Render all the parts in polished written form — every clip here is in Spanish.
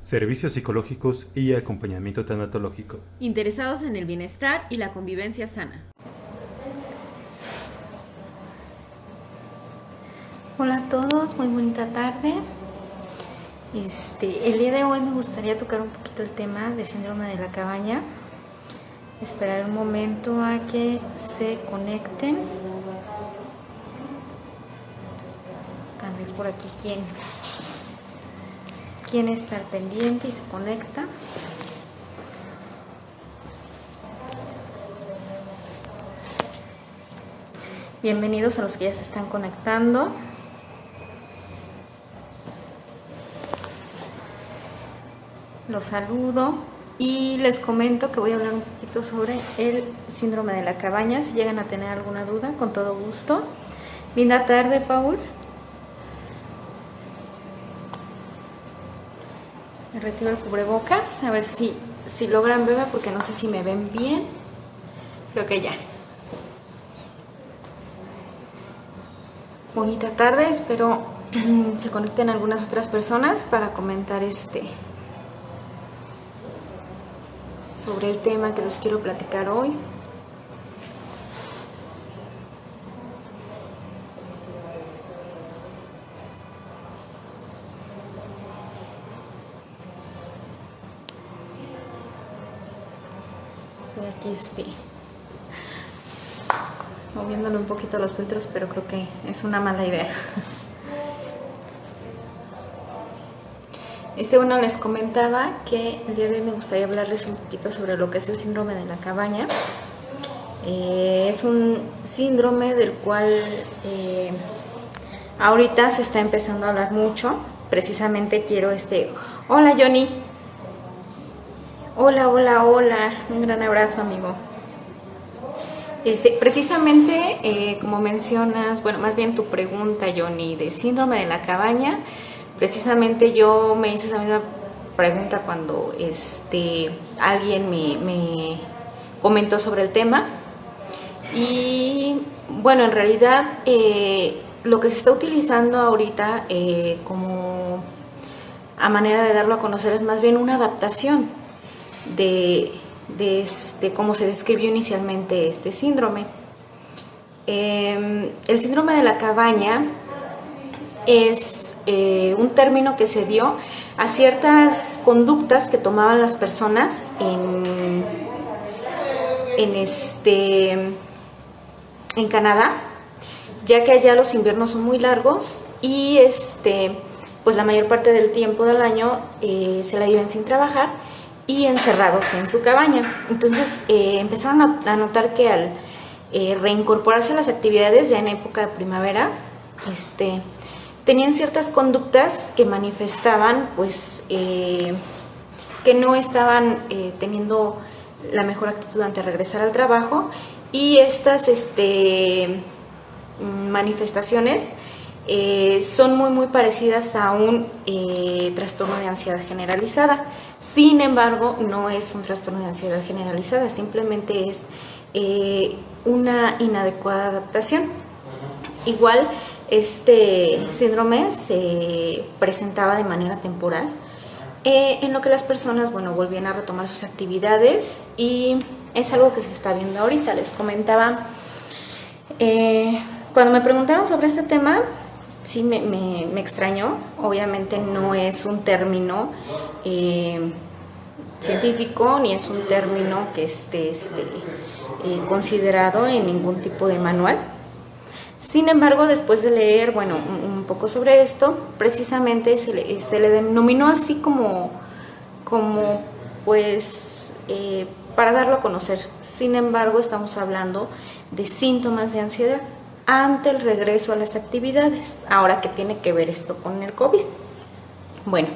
Servicios psicológicos y acompañamiento tanatológico. Interesados en el bienestar y la convivencia sana. Hola a todos, muy bonita tarde. El día de hoy me gustaría tocar un poquito el tema de síndrome de la cabaña. Esperar un momento a que se conecten. A ver por aquí quién está al pendiente y se conecta. Bienvenidos a los que ya se están conectando. Los saludo y les comento que voy a hablar un poquito sobre el síndrome de la cabaña. Si llegan a tener alguna duda, con todo gusto. Linda tarde, Paul. Me retiro el cubrebocas, a ver si logran verme, porque no sé si me ven bien. Creo que ya. Bonita tarde, espero se conecten algunas otras personas para comentar sobre el tema que les quiero platicar hoy. Estoy aquí moviéndole un poquito los filtros, pero creo que es una mala idea. Bueno, les comentaba que el día de hoy me gustaría hablarles un poquito sobre lo que es el síndrome de la cabaña. Es un síndrome del cual ahorita se está empezando a hablar mucho. Precisamente quiero Hola, Johnny. Hola, un gran abrazo, amigo. Precisamente, como mencionas, bueno, más bien tu pregunta, Johnny, de síndrome de la cabaña, precisamente yo me hice esa misma pregunta cuando alguien me comentó sobre el tema. Y bueno, en realidad lo que se está utilizando ahorita como a manera de darlo a conocer es más bien una adaptación de cómo se describió inicialmente este síndrome. El síndrome de la cabaña es un término que se dio a ciertas conductas que tomaban las personas en Canadá, ya que allá los inviernos son muy largos y pues la mayor parte del tiempo del año se la viven sin trabajar y encerrados en su cabaña. Entonces empezaron a notar que al reincorporarse a las actividades ya en época de primavera, tenían ciertas conductas que manifestaban pues que no estaban teniendo la mejor actitud ante regresar al trabajo, y estas manifestaciones son muy parecidas a un trastorno de ansiedad generalizada. Sin embargo, no es un trastorno de ansiedad generalizada, simplemente es una inadecuada adaptación. Igual, este síndrome se presentaba de manera temporal, en lo que las personas, bueno, volvían a retomar sus actividades, y es algo que se está viendo ahorita. Les comentaba, cuando me preguntaron sobre este tema, sí me extrañó. Obviamente no es un término científico, ni es un término que esté considerado en ningún tipo de manual. Sin embargo, después de leer, bueno, un poco sobre esto, precisamente se le denominó así como pues para darlo a conocer. Sin embargo, estamos hablando de síntomas de ansiedad ante el regreso a las actividades. Ahora, ¿qué tiene que ver esto con el COVID? Bueno,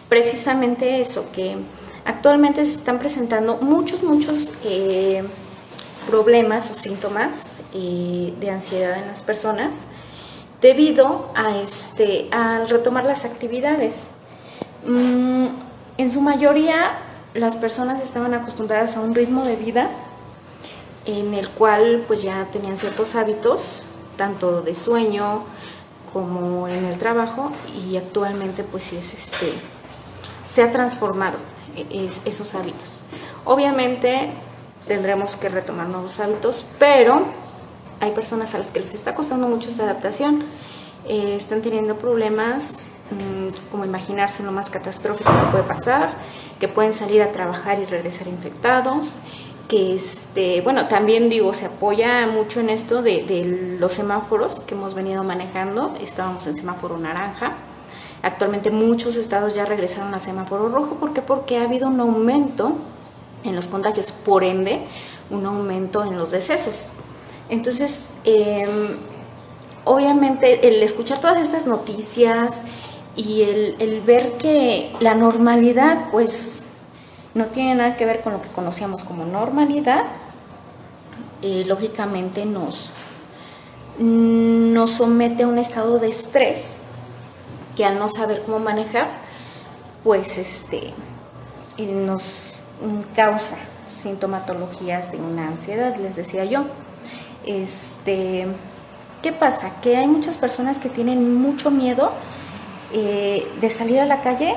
precisamente eso, que actualmente se están presentando muchos problemas o síntomas de ansiedad en las personas debido a al retomar las actividades. En su mayoría, las personas estaban acostumbradas a un ritmo de vida en el cual pues ya tenían ciertos hábitos, tanto de sueño como en el trabajo, y actualmente pues sí se ha transformado esos hábitos. Obviamente tendremos que retomar nuevos hábitos, pero hay personas a las que les está costando mucho esta adaptación, están teniendo problemas, como imaginarse lo más catastrófico que puede pasar, que pueden salir a trabajar y regresar infectados, que bueno, también digo, se apoya mucho en esto de los semáforos que hemos venido manejando. Estábamos en semáforo naranja, actualmente muchos estados ya regresaron a semáforo rojo. ¿Por qué? Porque ha habido un aumento en los contagios, por ende un aumento en los decesos. Entonces, obviamente el escuchar todas estas noticias y el ver que la normalidad pues no tiene nada que ver con lo que conocíamos como normalidad, lógicamente nos somete a un estado de estrés que al no saber cómo manejar, pues nos causa sintomatologías de una ansiedad, les decía yo. ¿Qué pasa? Que hay muchas personas que tienen mucho miedo de salir a la calle,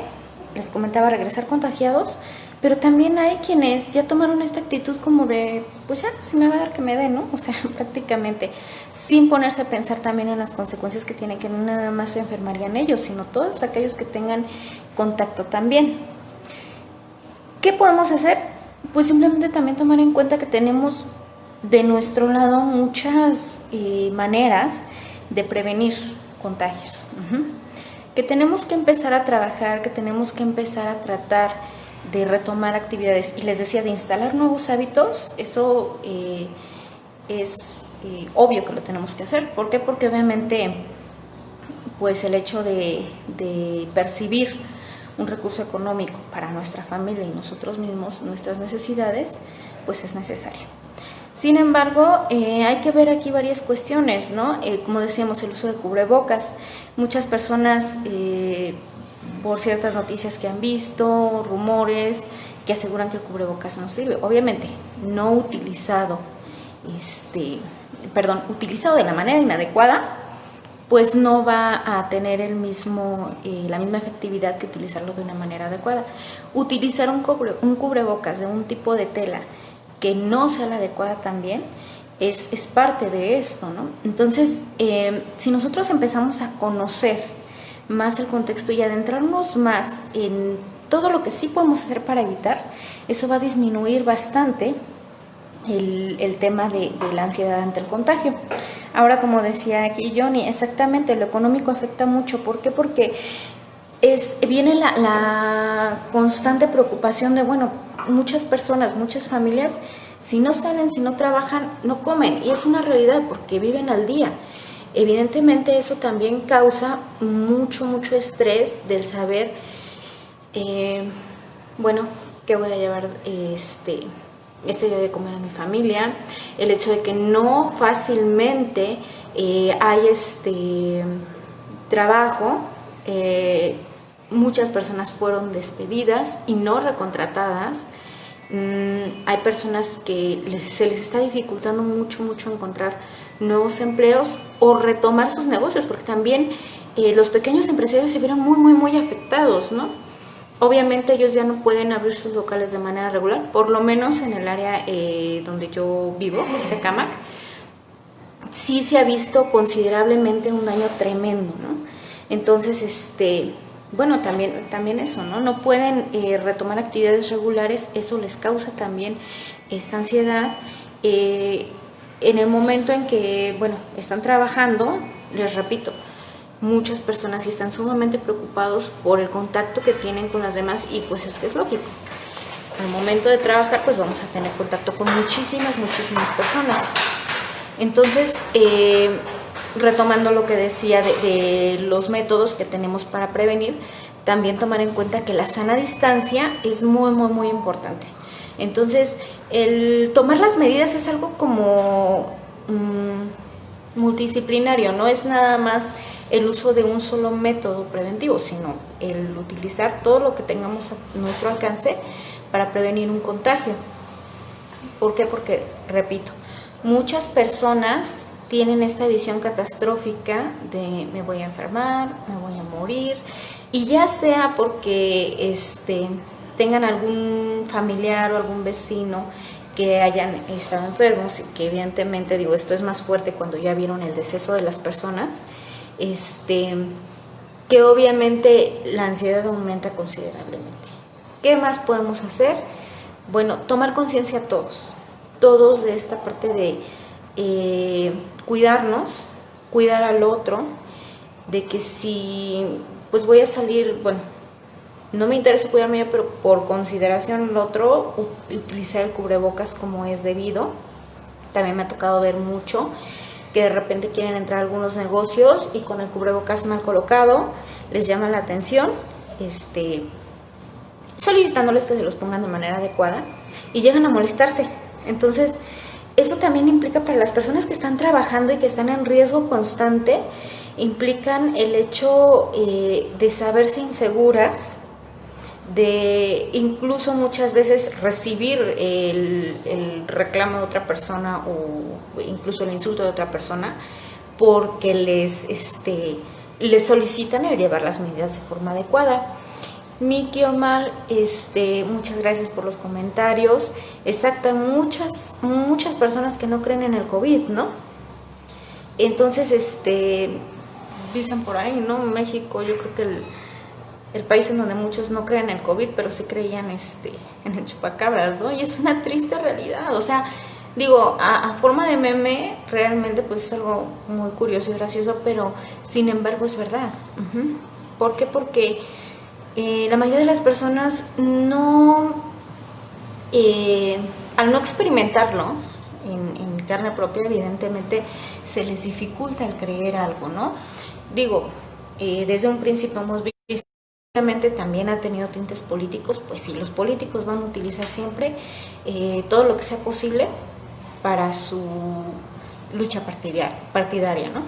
les comentaba, regresar contagiados, pero también hay quienes ya tomaron esta actitud como de, pues ya, si me va a dar que me dé, ¿no? O sea, prácticamente, sin ponerse a pensar también en las consecuencias que tienen, que no nada más se enfermarían ellos, sino todos aquellos que tengan contacto también. ¿Qué podemos hacer? Pues simplemente también tomar en cuenta que tenemos de nuestro lado muchas maneras de prevenir contagios, que tenemos que empezar a trabajar, que tenemos que empezar a tratar de retomar actividades, y les decía, de instalar nuevos hábitos. Eso es obvio que lo tenemos que hacer. ¿Por qué? Porque obviamente pues el hecho de percibir un recurso económico para nuestra familia y nosotros mismos, nuestras necesidades, pues es necesario. Sin embargo, hay que ver aquí varias cuestiones, ¿no? Como decíamos, el uso de cubrebocas. Muchas personas, por ciertas noticias que han visto, rumores que aseguran que el cubrebocas no sirve. Obviamente, no utilizado, utilizado de la manera inadecuada, pues no va a tener la misma efectividad que utilizarlo de una manera adecuada. Utilizar un cubrebocas de un tipo de tela que no sea la adecuada también es parte de esto, ¿no? Entonces, si nosotros empezamos a conocer más el contexto y adentrarnos más en todo lo que sí podemos hacer para evitar, eso va a disminuir bastante el tema de la ansiedad ante el contagio. Ahora, como decía aquí Johnny, exactamente, lo económico afecta mucho. ¿Por qué? Porque viene la constante preocupación de, bueno, muchas personas, muchas familias, si no salen, si no trabajan, no comen, y es una realidad porque viven al día. Evidentemente eso también causa mucho estrés del saber, bueno, ¿qué voy a llevar este día de comer a mi familia? El hecho de que no fácilmente hay trabajo. Muchas personas fueron despedidas y no recontratadas. Hay personas que se les está dificultando mucho encontrar nuevos empleos o retomar sus negocios, porque también los pequeños empresarios se vieron muy afectados, ¿no? Obviamente ellos ya no pueden abrir sus locales de manera regular, por lo menos en el área donde yo vivo, Tecámac, sí se ha visto considerablemente un daño tremendo, ¿no? Entonces, bueno, también eso, ¿no? No pueden retomar actividades regulares, eso les causa también esta ansiedad. En el momento en que, bueno, están trabajando, les repito, muchas personas sí están sumamente preocupados por el contacto que tienen con las demás, y pues es que es lógico. Al momento de trabajar, pues vamos a tener contacto con muchísimas personas. Entonces, retomando lo que decía de los métodos que tenemos para prevenir, también tomar en cuenta que la sana distancia es muy importante. Entonces, el tomar las medidas es algo como multidisciplinario, no es nada más el uso de un solo método preventivo, sino el utilizar todo lo que tengamos a nuestro alcance para prevenir un contagio. ¿Por qué? Porque, repito, muchas personas tienen esta visión catastrófica de me voy a enfermar, me voy a morir, Y ya sea porque tengan algún familiar o algún vecino que hayan estado enfermos, que evidentemente, digo, esto es más fuerte cuando ya vieron el deceso de las personas, que obviamente la ansiedad aumenta considerablemente. ¿Qué más podemos hacer? Bueno, tomar conciencia todos de esta parte de cuidarnos, cuidar al otro, de que si pues voy a salir, bueno, no me interesa cuidarme yo, pero por consideración al otro, utilizar el cubrebocas como es debido. También me ha tocado ver mucho que de repente quieren entrar a algunos negocios y con el cubrebocas mal colocado les llama la atención, solicitándoles que se los pongan de manera adecuada y llegan a molestarse. Entonces, esto también implica para las personas que están trabajando y que están en riesgo constante, implican el hecho de saberse inseguras, de incluso muchas veces recibir el reclamo de otra persona o incluso el insulto de otra persona porque les solicitan el llevar las medidas de forma adecuada. Miki Omar, muchas gracias por los comentarios. Exacto, hay muchas personas que no creen en el COVID, ¿no? Entonces, dicen por ahí, ¿no? México, yo creo que el país en donde muchos no creen en el COVID, pero sí creían en el chupacabras, ¿no? Y es una triste realidad, o sea, digo, a forma de meme, realmente pues es algo muy curioso y gracioso, pero sin embargo es verdad. ¿Por qué? Porque la mayoría de las personas no, al no experimentarlo en carne propia, evidentemente se les dificulta el creer algo, ¿no? Digo, desde un principio hemos visto, obviamente también ha tenido tintes políticos, pues sí, los políticos van a utilizar siempre todo lo que sea posible para su lucha partidaria, ¿no?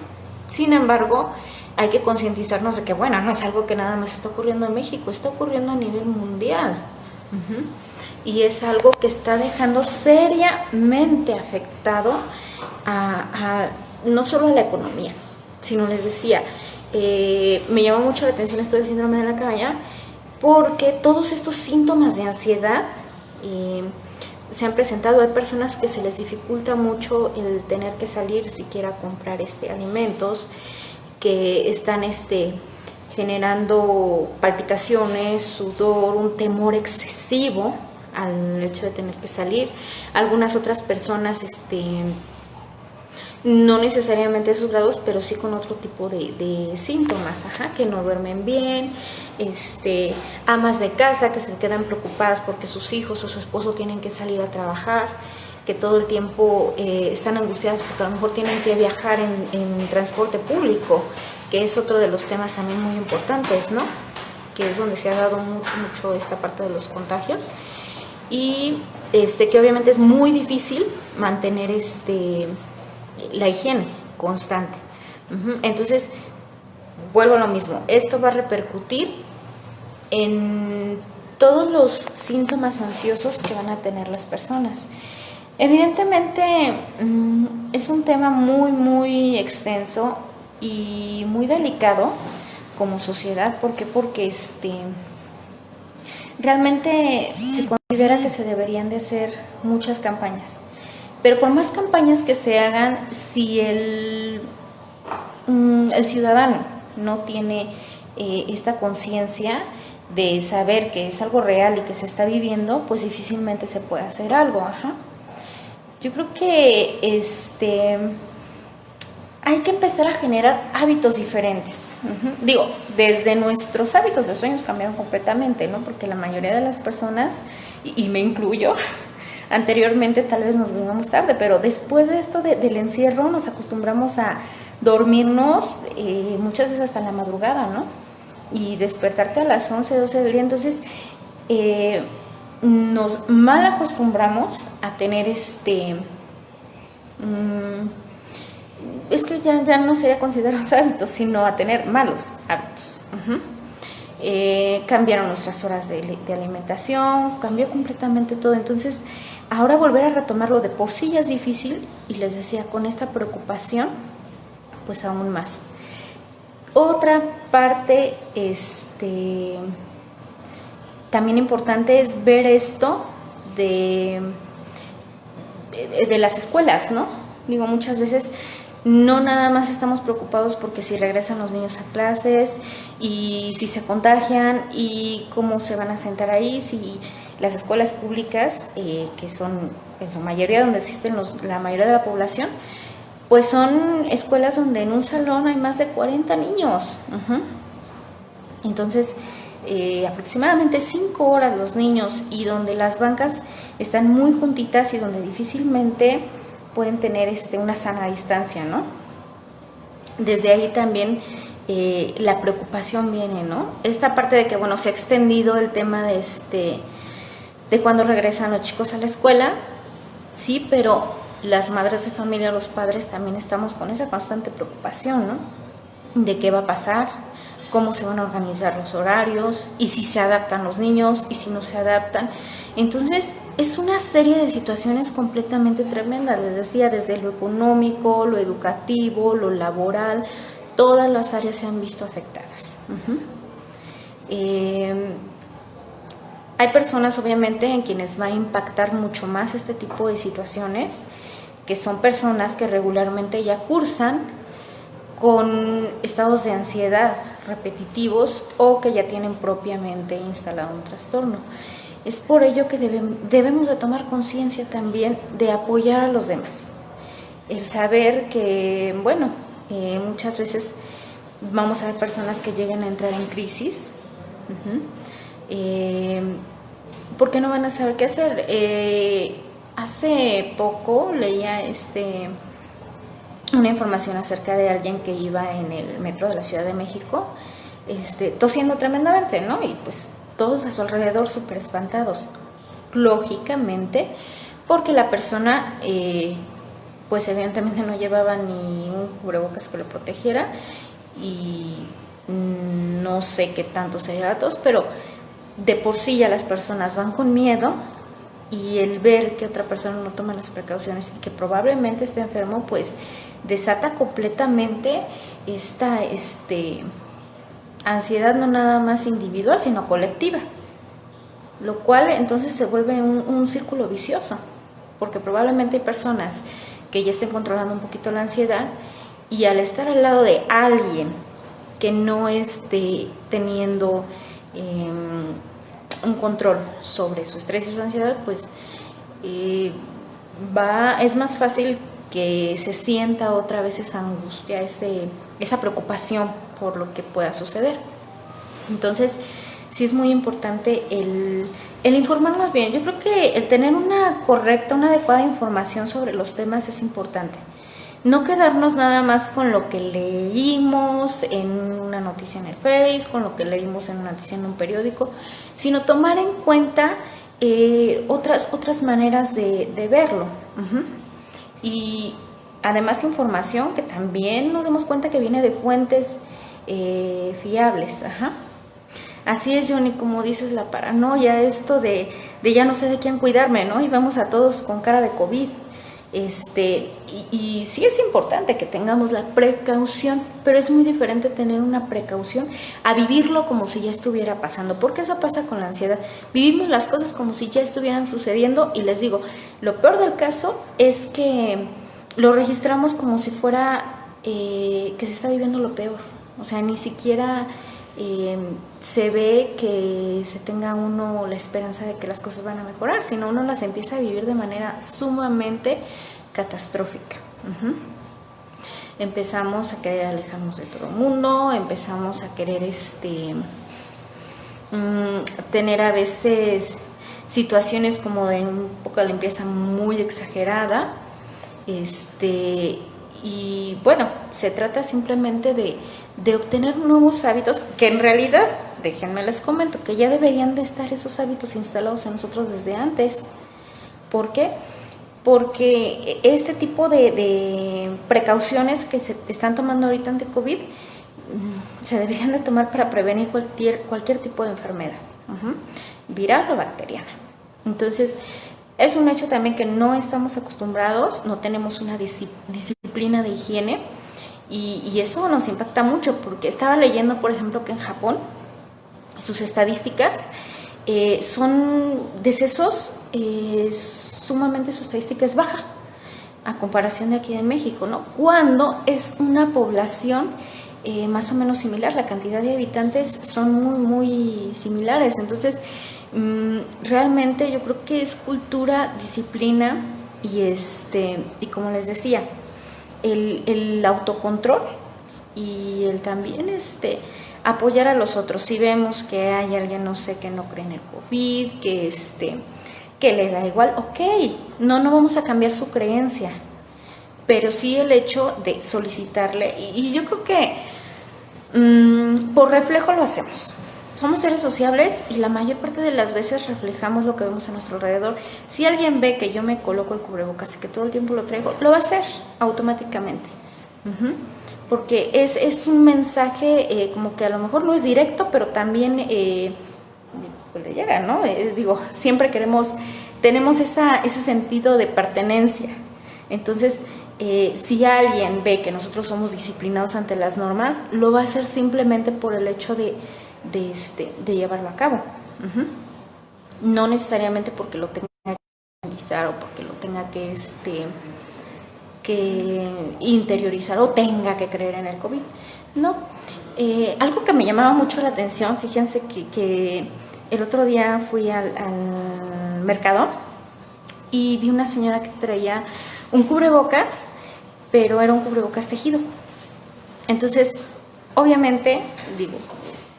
Sin embargo, hay que concientizarnos de que, bueno, no es algo que nada más está ocurriendo en México, está ocurriendo a nivel mundial. Y es algo que está dejando seriamente afectado no solo a la economía, sino les decía, me llama mucho la atención esto del síndrome de la cabaña, porque todos estos síntomas de ansiedad se han presentado. Hay personas que se les dificulta mucho el tener que salir siquiera a comprar alimentos, que están generando palpitaciones, sudor, un temor excesivo al hecho de tener que salir. Algunas otras personas no necesariamente esos grados, pero sí con otro tipo de síntomas, que no duermen bien, amas de casa que se quedan preocupadas porque sus hijos o su esposo tienen que salir a trabajar, que todo el tiempo están angustiadas porque a lo mejor tienen que viajar en transporte público, que es otro de los temas también muy importantes, ¿no? Que es donde se ha dado mucho esta parte de los contagios, y que obviamente es muy difícil mantener la higiene constante. Entonces, vuelvo a lo mismo, esto va a repercutir en todos los síntomas ansiosos que van a tener las personas. Evidentemente es un tema muy extenso y muy delicado como sociedad. ¿Por qué? Porque realmente se considera que se deberían de hacer muchas campañas. Pero por más campañas que se hagan, si el ciudadano no tiene esta conciencia de saber que es algo real y que se está viviendo, pues difícilmente se puede hacer algo. Yo creo que hay que empezar a generar hábitos diferentes. Digo, desde nuestros hábitos de sueños cambiaron completamente, ¿no? Porque la mayoría de las personas, y me incluyo, anteriormente tal vez nos dormíamos tarde, pero después de esto del encierro nos acostumbramos a dormirnos muchas veces hasta la madrugada, ¿no? Y despertarte a las 11, 12 del día. Entonces nos mal acostumbramos a tener es que ya no sería considerados hábitos, sino a tener malos hábitos. Cambiaron nuestras horas de alimentación, cambió completamente todo. Entonces ahora volver a retomarlo de por sí ya es difícil, y les decía, con esta preocupación pues aún más. Otra parte también importante es ver esto de las escuelas, ¿no? Digo, muchas veces no nada más estamos preocupados porque si regresan los niños a clases y si se contagian y cómo se van a sentar ahí, si las escuelas públicas, que son en su mayoría donde existen la mayoría de la población, pues son escuelas donde en un salón hay más de 40 niños. Entonces, aproximadamente 5 horas los niños, y donde las bancas están muy juntitas y donde difícilmente pueden tener una sana distancia, ¿no? Desde ahí también la preocupación viene, ¿no? Esta parte de que, bueno, se ha extendido el tema de cuando regresan los chicos a la escuela, sí, pero las madres de familia, los padres también estamos con esa constante preocupación, ¿no? De qué va a pasar, cómo se van a organizar los horarios, y si se adaptan los niños, y si no se adaptan. Entonces, es una serie de situaciones completamente tremendas, les decía, desde lo económico, lo educativo, lo laboral, todas las áreas se han visto afectadas. Hay personas, obviamente, en quienes va a impactar mucho más este tipo de situaciones, que son personas que regularmente ya cursan con estados de ansiedad repetitivos o que ya tienen propiamente instalado un trastorno. Es por ello que debemos de tomar conciencia también de apoyar a los demás. El saber que, bueno, muchas veces vamos a ver personas que lleguen a entrar en crisis, porque no van a saber qué hacer. Hace poco leía una información acerca de alguien que iba en el metro de la Ciudad de México, tosiendo tremendamente, ¿no? Y pues todos a su alrededor súper espantados, lógicamente, porque la persona, pues evidentemente no llevaba ni un cubrebocas que lo protegiera, y no sé qué tanto sería la tos, pero de por sí ya las personas van con miedo, y el ver que otra persona no toma las precauciones y que probablemente esté enfermo, pues desata completamente esta ansiedad, no nada más individual, sino colectiva, lo cual entonces se vuelve un círculo vicioso, porque probablemente hay personas que ya estén controlando un poquito la ansiedad, y al estar al lado de alguien que no esté teniendo un control sobre su estrés y su ansiedad, pues es más fácil que se sienta otra vez esa angustia, esa preocupación por lo que pueda suceder. Entonces, sí es muy importante el informarnos bien. Yo creo que el tener una adecuada información sobre los temas es importante. No quedarnos nada más con lo que leímos en una noticia en el Face, con lo que leímos en una noticia en un periódico, sino tomar en cuenta otras maneras de verlo. Y además información que también nos demos cuenta que viene de fuentes fiables. Así es, Johnny, como dices, la paranoia, esto de ya no sé de quién cuidarme, ¿no? Y vamos a todos con cara de COVID. Y sí es importante que tengamos la precaución, pero es muy diferente tener una precaución a vivirlo como si ya estuviera pasando, porque eso pasa con la ansiedad. Vivimos las cosas como si ya estuvieran sucediendo, y les digo, lo peor del caso es que lo registramos como si fuera que se está viviendo lo peor. O sea, ni siquiera se ve que se tenga uno la esperanza de que las cosas van a mejorar, sino uno las empieza a vivir de manera sumamente catastrófica. Empezamos a querer alejarnos de todo el mundo, empezamos a querer tener a veces situaciones como de un poco de limpieza muy exagerada, y bueno, se trata simplemente de obtener nuevos hábitos que en realidad, déjenme les comento, que ya deberían de estar esos hábitos instalados en nosotros desde antes. ¿Por qué? Porque este tipo de precauciones que se están tomando ahorita ante COVID se deberían de tomar para prevenir cualquier tipo de enfermedad, viral o bacteriana. Entonces, es un hecho también que no estamos acostumbrados, no tenemos una disciplina de higiene, Y eso nos impacta mucho, porque estaba leyendo, por ejemplo, que en Japón sus estadísticas son decesos, sumamente su estadística es baja a comparación de aquí de México, ¿no? Cuando es una población más o menos similar, la cantidad de habitantes son muy similares. Entonces, realmente yo creo que es cultura, disciplina y como les decía, el autocontrol y el también apoyar a los otros. Si vemos que hay alguien, no sé, que no cree en el COVID, que le da igual, ok, no vamos a cambiar su creencia, pero sí el hecho de solicitarle, y yo creo que por reflejo lo hacemos. Somos seres sociables y la mayor parte de las veces reflejamos lo que vemos a nuestro alrededor. Si alguien ve que yo me coloco el cubrebocas y que todo el tiempo lo traigo, lo va a hacer automáticamente. Porque es un mensaje como que a lo mejor no es directo, pero también pues le llega, ¿no? Digo, siempre tenemos ese sentido de pertenencia. Entonces, si alguien ve que nosotros somos disciplinados ante las normas, lo va a hacer simplemente por el hecho de llevarlo a cabo. No necesariamente porque lo tenga que analizar o porque lo tenga que interiorizar o tenga que creer en el COVID. No. Algo que me llamaba mucho la atención, fíjense que el otro día fui al mercado y vi una señora que traía un cubrebocas, pero era un cubrebocas tejido. Entonces, obviamente, digo,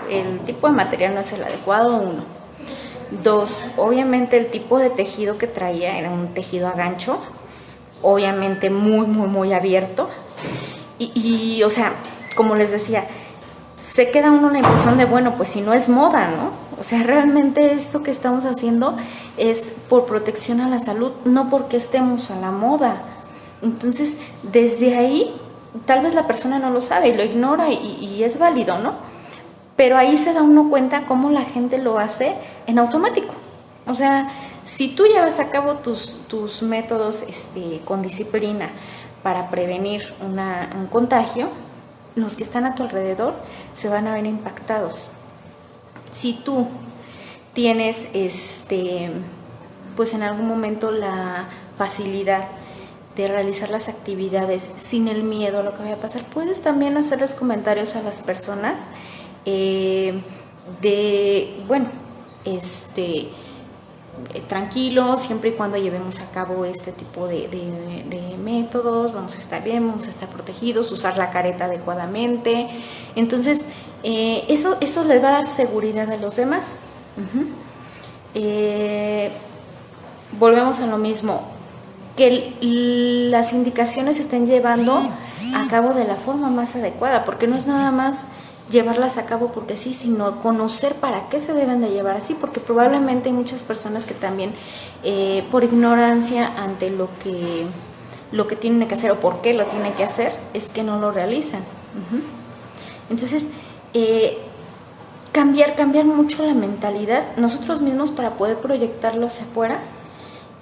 el tipo de material no es el adecuado, 1. 2, obviamente el tipo de tejido que traía era un tejido a gancho, obviamente muy abierto. Y o sea, como les decía, se queda uno la impresión de, bueno, pues si no es moda, ¿no? O sea, realmente esto que estamos haciendo es por protección a la salud, no porque estemos a la moda. Entonces, desde ahí, tal vez la persona no lo sabe y lo ignora y es válido, ¿no? Pero ahí se da uno cuenta cómo la gente lo hace en automático. O sea, si tú llevas a cabo tus métodos con disciplina para prevenir un contagio, los que están a tu alrededor se van a ver impactados. Si tú tienes pues en algún momento la facilidad de realizar las actividades sin el miedo a lo que vaya a pasar, puedes también hacerles comentarios a las personas tranquilos, siempre y cuando llevemos a cabo este tipo de métodos, vamos a estar bien, vamos a estar protegidos, usar la careta adecuadamente. Entonces, eso les va a dar seguridad a los demás. Volvemos a lo mismo, que las indicaciones se estén llevando a cabo de la forma más adecuada, porque no es nada más llevarlas a cabo porque sí, sino conocer para qué se deben de llevar así, porque probablemente hay muchas personas que también por ignorancia ante lo que tienen que hacer o por qué lo tienen que hacer, es que no lo realizan. Entonces, cambiar mucho la mentalidad nosotros mismos para poder proyectarlo hacia afuera.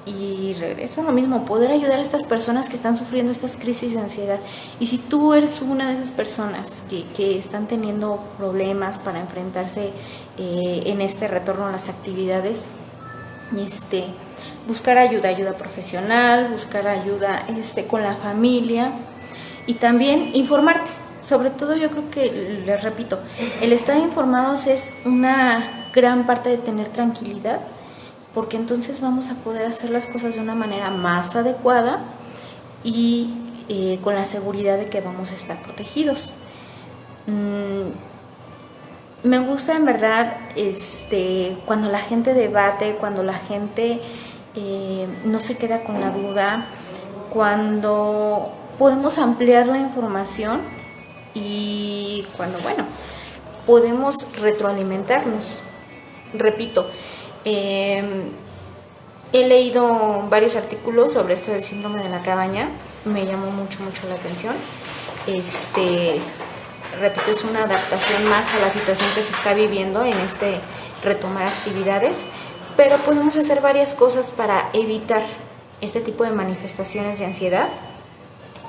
Y regreso a lo mismo, poder ayudar a estas personas que están sufriendo estas crisis de ansiedad. Y si tú eres una de esas personas que están teniendo problemas para enfrentarse en este retorno a las actividades, buscar ayuda profesional, buscar ayuda con la familia y también informarte. Sobre todo yo creo que, les repito, el estar informados es una gran parte de tener tranquilidad, porque entonces vamos a poder hacer las cosas de una manera más adecuada y con la seguridad de que vamos a estar protegidos. Me gusta en verdad cuando la gente debate, cuando la gente no se queda con la duda, cuando podemos ampliar la información y cuando, podemos retroalimentarnos. Repito, he leído varios artículos sobre esto del síndrome de la cabaña, me llamó mucho la atención. Repito, es una adaptación más a la situación que se está viviendo en retomar actividades, pero podemos hacer varias cosas para evitar este tipo de manifestaciones de ansiedad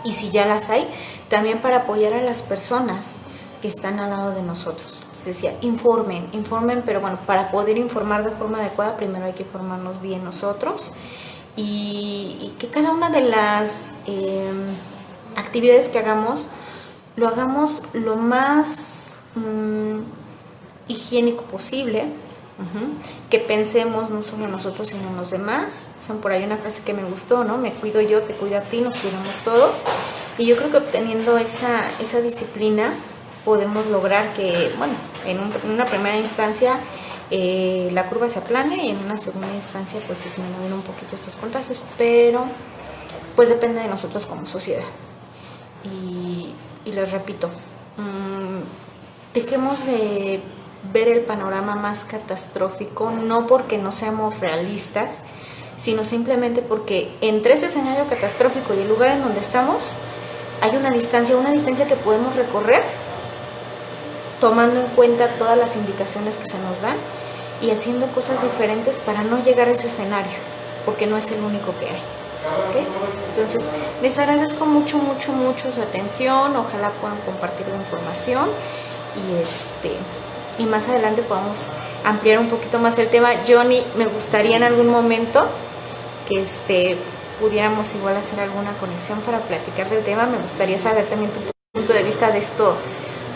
y si ya las hay, también para apoyar a las personas que están al lado de nosotros. Se decía, informen, pero bueno, para poder informar de forma adecuada, primero hay que informarnos bien nosotros y que cada una de las actividades que hagamos, lo hagamos lo más higiénico posible. Que pensemos no solo en nosotros sino en los demás. Son por ahí una frase que me gustó, ¿no? Me cuido yo, te cuido a ti, nos cuidamos todos. Y yo creo que obteniendo esa disciplina podemos lograr que, bueno, en una primera instancia la curva se aplane y en una segunda instancia pues disminuyen un poquito estos contagios, pero pues depende de nosotros como sociedad. Y les repito, dejemos de ver el panorama más catastrófico, no porque no seamos realistas, sino simplemente porque entre ese escenario catastrófico y el lugar en donde estamos hay una distancia que podemos recorrer tomando en cuenta todas las indicaciones que se nos dan y haciendo cosas diferentes para no llegar a ese escenario, porque no es el único que hay. ¿Okay? Entonces, les agradezco mucho su atención, ojalá puedan compartir la información y más adelante podamos ampliar un poquito más el tema. Johnny, me gustaría en algún momento que pudiéramos igual hacer alguna conexión para platicar del tema. Me gustaría saber también tu punto de vista de esto,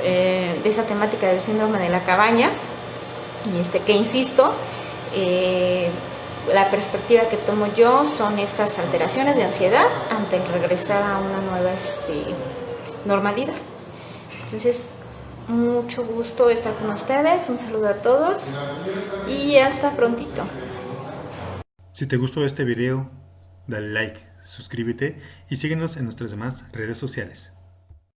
de esa temática del síndrome de la cabaña, y que insisto, la perspectiva que tomo yo son estas alteraciones de ansiedad ante el regresar a una nueva normalidad. Entonces, mucho gusto estar con ustedes, un saludo a todos y hasta prontito. Si te gustó este video, dale like, suscríbete y síguenos en nuestras demás redes sociales.